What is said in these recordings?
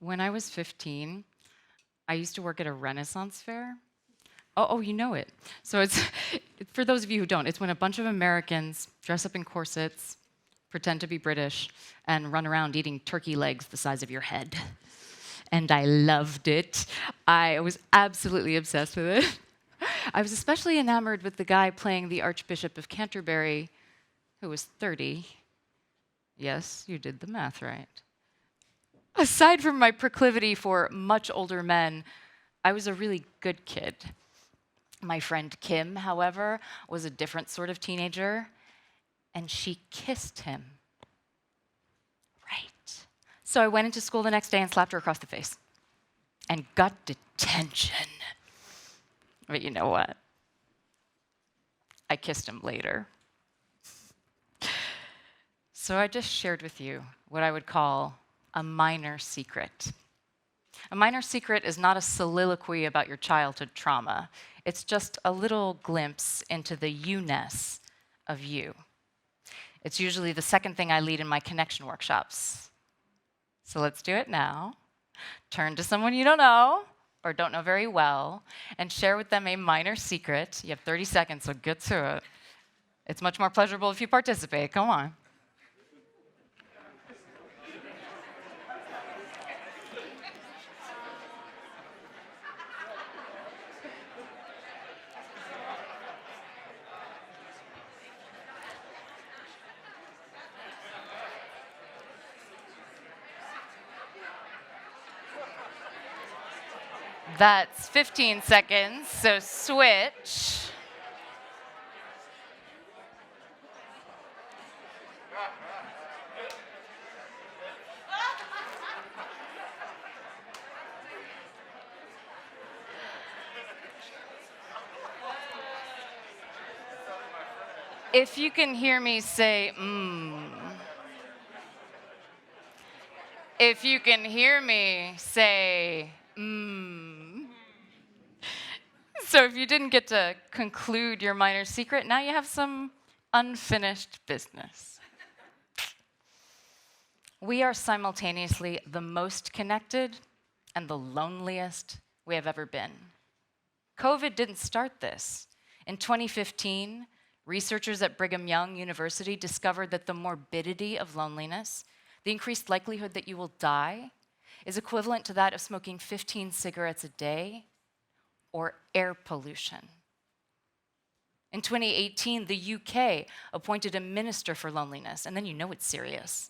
When I was 15, I used to work at a Renaissance fair. Oh, you know it. So it's, for those of you who don't, it's when a bunch of Americans dress up in corsets, pretend to be British, and run around eating turkey legs the size of your head. And I loved it. I was absolutely obsessed with it. I was especially enamored with the guy playing the Archbishop of Canterbury, who was 30. Yes, you did the math right. Aside from my proclivity for much older men, I was a really good kid. My friend Kim, however, was a different sort of teenager, and she kissed him. Right. So I went into school the next day and slapped her across the face and got detention. But you know what? I kissed him later. So I just shared with you what I would call a minor secret. A minor secret is not a soliloquy about your childhood trauma. It's just a little glimpse into the you-ness of you. It's usually the second thing I lead in my connection workshops. So let's do it now. Turn to someone you don't know or don't know very well and share with them a minor secret. You have 30 seconds, so get to it. It's much more pleasurable if you participate. Come on. That's 15 seconds, so switch. If you can hear me say, If you can hear me say, So if you didn't get to conclude your minor secret, now you have some unfinished business. We are simultaneously the most connected and the loneliest we have ever been. COVID didn't start this. In 2015, researchers at Brigham Young University discovered that the morbidity of loneliness, the increased likelihood that you will die, is equivalent to that of smoking 15 cigarettes a day or air pollution. In 2018, the UK appointed a minister for loneliness, and then you know it's serious,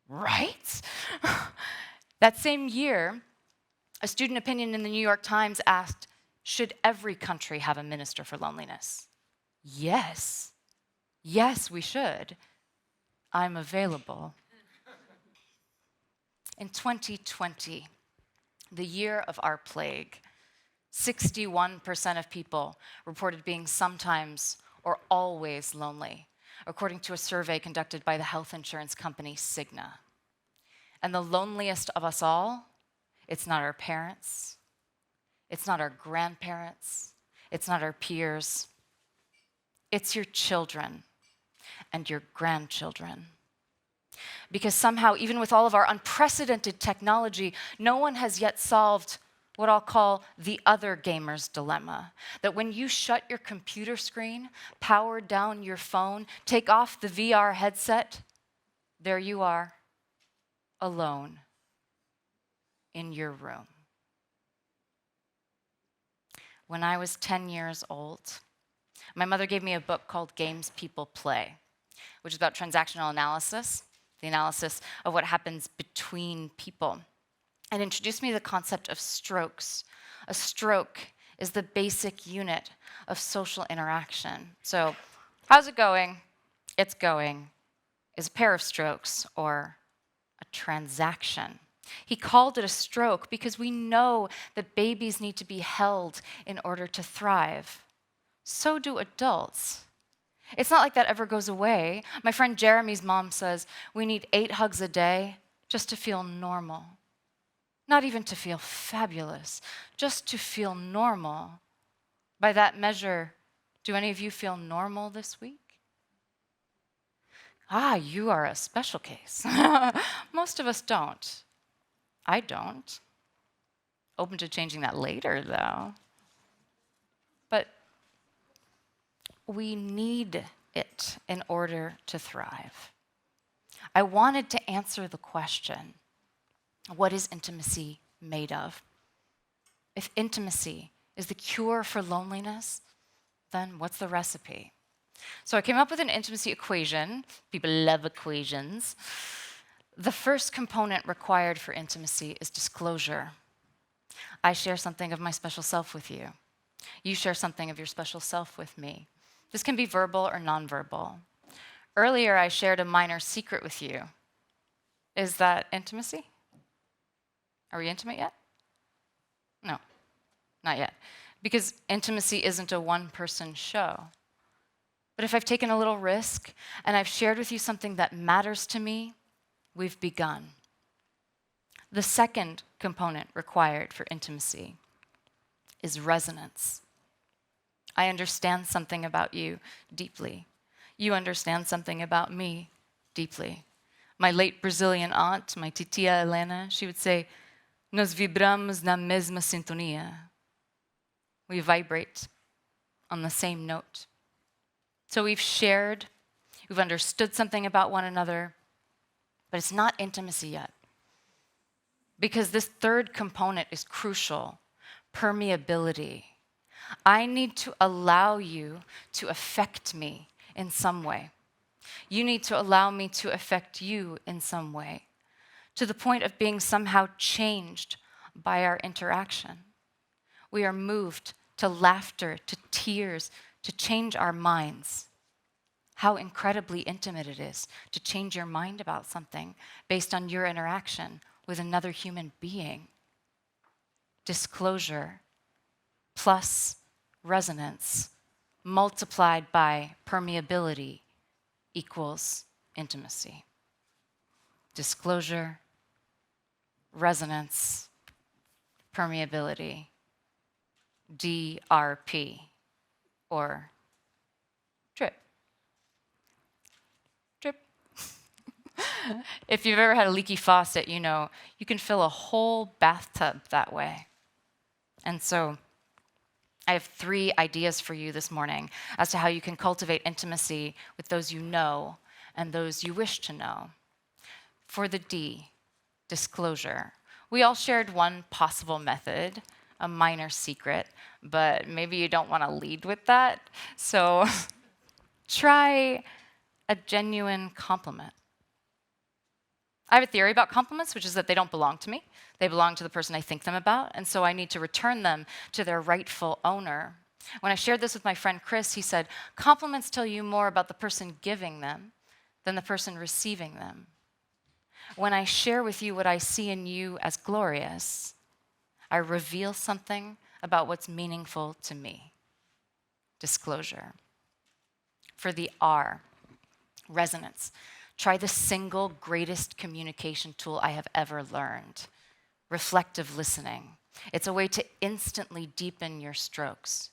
right? That same year, a student opinion in the New York Times asked, should every country have a minister for loneliness? Yes. Yes, we should. I'm available. In 2020, the year of our plague, 61% of people reported being sometimes or always lonely, according to a survey conducted by the health insurance company Cigna. And the loneliest of us all, it's not our parents, it's not our grandparents, it's not our peers, it's your children and your grandchildren. Because somehow, even with all of our unprecedented technology, no one has yet solved what I'll call the other gamer's dilemma. That when you shut your computer screen, power down your phone, take off the VR headset, there you are, alone in your room. When I was 10 years old, my mother gave me a book called Games People Play, which is about transactional analysis, the analysis of what happens between people, and introduced me to the concept of strokes. A stroke is the basic unit of social interaction. So, how's it going? It's going is a pair of strokes or a transaction. He called it a stroke because we know that babies need to be held in order to thrive. So do adults. It's not like that ever goes away. My friend Jeremy's mom says we need 8 hugs a day just to feel normal. Not even to feel fabulous, just to feel normal. By that measure, do any of you feel normal this week? You are a special case. Most of us don't. I don't. Open to changing that later, though. But we need it in order to thrive. I wanted to answer the question, what is intimacy made of? If intimacy is the cure for loneliness, then what's the recipe? So I came up with an intimacy equation. People love equations. The first component required for intimacy is disclosure. I share something of my special self with you. You share something of your special self with me. This can be verbal or nonverbal. Earlier, I shared a minor secret with you. Is that intimacy? Are we intimate yet? No, not yet. Because intimacy isn't a one-person show. But if I've taken a little risk and I've shared with you something that matters to me, we've begun. The second component required for intimacy is resonance. I understand something about you deeply. You understand something about me deeply. My late Brazilian aunt, my titia Helena, she would say, "Nós vibramos na mesma sintonia." We vibrate on the same note. So we've shared, we've understood something about one another, but it's not intimacy yet. Because this third component is crucial, permeability. I need to allow you to affect me in some way. You need to allow me to affect you in some way, to the point of being somehow changed by our interaction. We are moved to laughter, to tears, to change our minds. How incredibly intimate it is to change your mind about something based on your interaction with another human being. Disclosure plus resonance multiplied by permeability equals intimacy. Disclosure, resonance, permeability, DRP, or drip. Drip. If you've ever had a leaky faucet, you know you can fill a whole bathtub that way. And so I have 3 ideas for you this morning as to how you can cultivate intimacy with those you know and those you wish to know. For the D, disclosure. We all shared one possible method, a minor secret, but maybe you don't want to lead with that. So try a genuine compliment. I have a theory about compliments, which is that they don't belong to me. They belong to the person I think them about, and so I need to return them to their rightful owner. When I shared this with my friend Chris, he said, compliments tell you more about the person giving them than the person receiving them. When I share with you what I see in you as glorious, I reveal something about what's meaningful to me. Disclosure. For the R, resonance. Try the single greatest communication tool I have ever learned, reflective listening. It's a way to instantly deepen your strokes.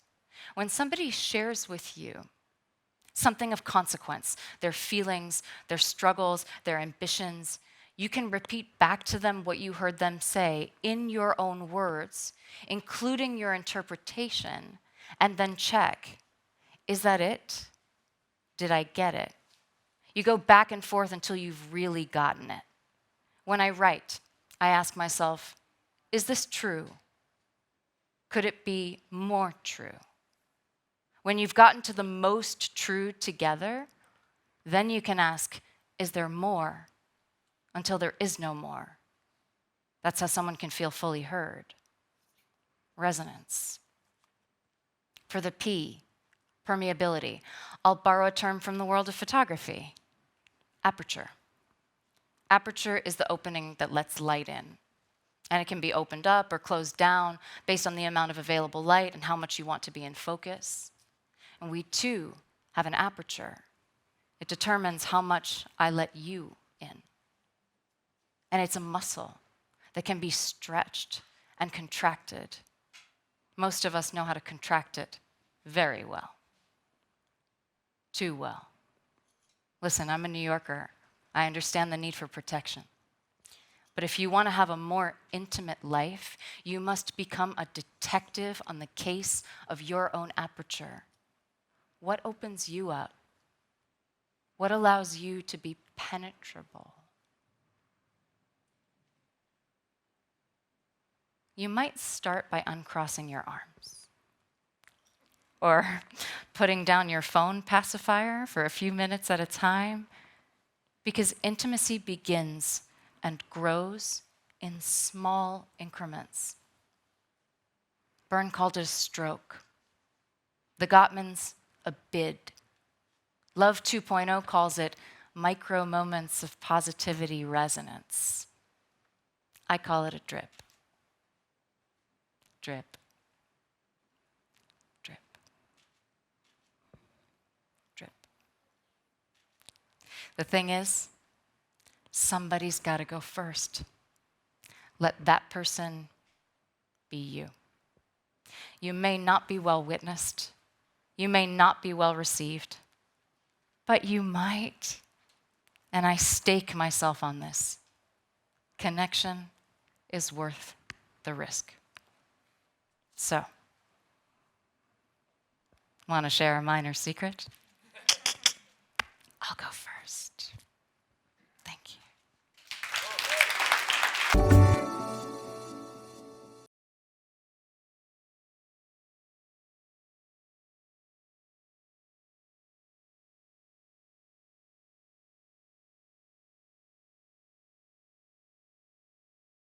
When somebody shares with you something of consequence, their feelings, their struggles, their ambitions, you can repeat back to them what you heard them say in your own words, including your interpretation, and then check, is that it? Did I get it? You go back and forth until you've really gotten it. When I write, I ask myself, is this true? Could it be more true? When you've gotten to the most true together, then you can ask, is there more? Until there is no more. That's how someone can feel fully heard. Resonance. For the P, permeability, I'll borrow a term from the world of photography. Aperture. Aperture is the opening that lets light in. And it can be opened up or closed down based on the amount of available light and how much you want to be in focus. And we too have an aperture. It determines how much I let you in. And it's a muscle that can be stretched and contracted. Most of us know how to contract it very well. Too well. Listen, I'm a New Yorker. I understand the need for protection. But if you want to have a more intimate life, you must become a detective on the case of your own aperture. What opens you up? What allows you to be penetrable? You might start by uncrossing your arms, or putting down your phone pacifier for a few minutes at a time, because intimacy begins and grows in small increments. Byrne called it a stroke. The Gottmans, a bid. Love 2.0 calls it micro moments of positivity resonance. I call it a drip. Drip. Drip. Drip. The thing is, somebody's got to go first. Let that person be you. You may not be well witnessed. You may not be well received. But you might, and I stake myself on this, connection is worth the risk. So, want to share a minor secret? I'll go first.